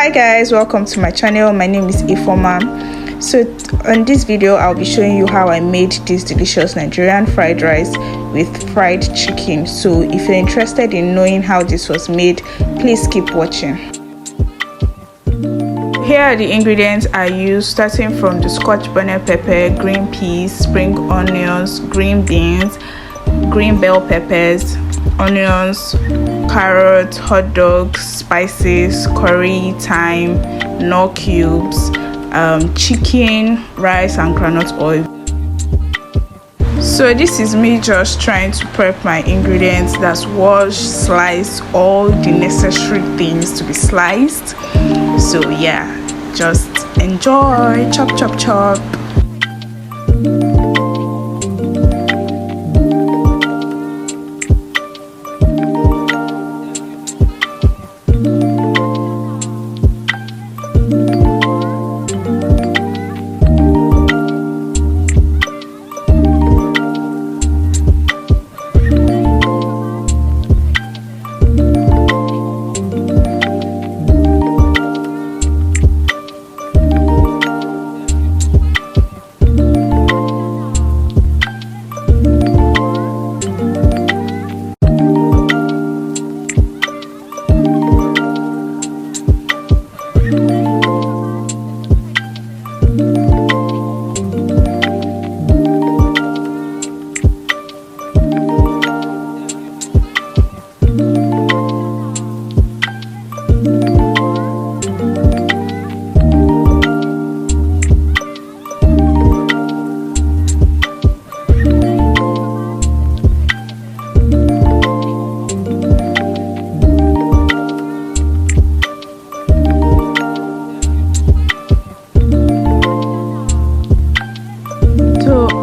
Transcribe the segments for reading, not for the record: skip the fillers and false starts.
Hi guys, welcome to my channel. My name is Ifoma. So on this video I'll be showing you how I made this delicious Nigerian fried rice with fried chicken. So if you're interested in knowing how this was made, please keep watching. Here are the ingredients I used, starting from the scotch bonnet pepper, green peas, spring onions, green beans, green bell peppers, onions, carrots, hot dogs, spices, curry, thyme, nut cubes, chicken, rice and groundnut oil. So this is me just trying to prep my ingredients. That's wash, slice all the necessary things to be sliced. So yeah, just enjoy. Chop chop chop.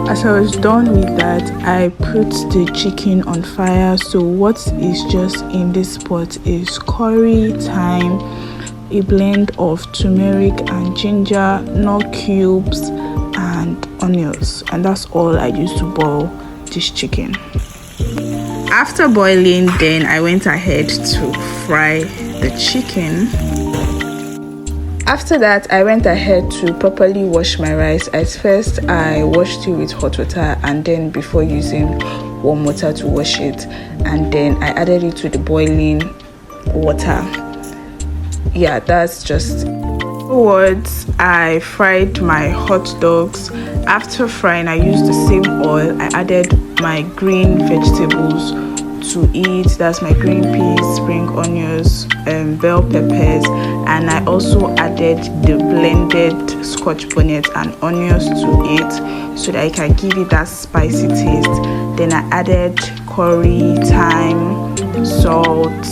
As I was done with that, I put the chicken on fire. So what is just in this pot is curry, thyme, a blend of turmeric and ginger, nut cubes and onions, and that's all I used to boil this chicken. After boiling, then I went ahead to fry the chicken. After that, I went ahead to properly wash my rice. At first, I washed it with hot water, and then before using warm water to wash it, and then I added it to the boiling water. Yeah, that's just. Afterwards, I fried my hot dogs. After frying, I used the same oil. I added my green vegetables to eat. That's my green peas, spring onions, bell peppers, and I also added the blended scotch bonnet and onions to it so that I can give it that spicy taste. Then I added curry, thyme, salt,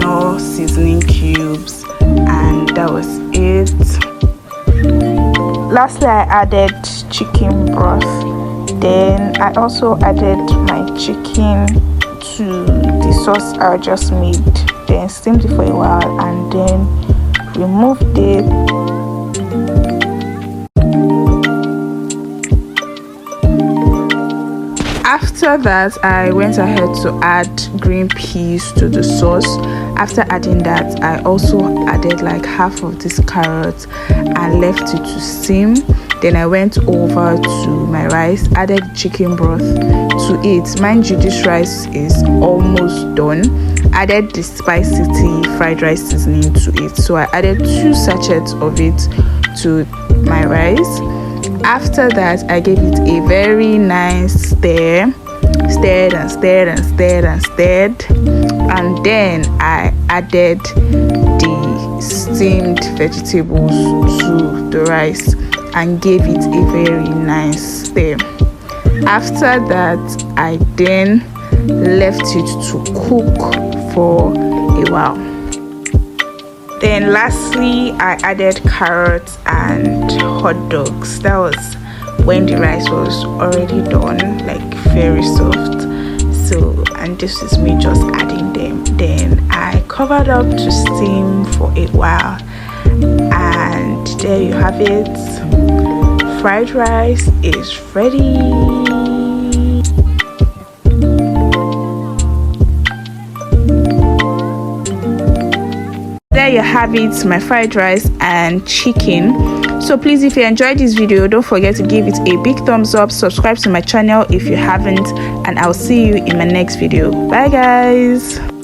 no seasoning cubes, and that was it. Lastly, I added chicken broth. Then I also added my chicken to the sauce I just made, then steamed it for a while and then removed it. After that, I went ahead to add green peas to the sauce. After adding that, I also added like half of this carrot and left it to steam. Then I went over to my rice, added chicken broth to it. Mind you, this rice is almost done. Added the spicy fried rice seasoning to it. So I added 2 sachets of it to my rice. After that, I gave it a very nice stir. Stirred and stirred and stirred and stirred. And then I added the steamed vegetables to the rice and gave it a very nice stir. After that, I then left it to cook for a while. Then lastly, I added carrots and hot dogs. That was when the rice was already done, like very soft. So, and this is me just adding them. Then I covered up to steam for a while, and there you have it. Fried rice is ready. there you have it, my fried rice and chicken. So please, if you enjoyed this video, don't forget to give it a big thumbs up, subscribe to my channel if you haven't, and I'll see you in my next video. Bye guys.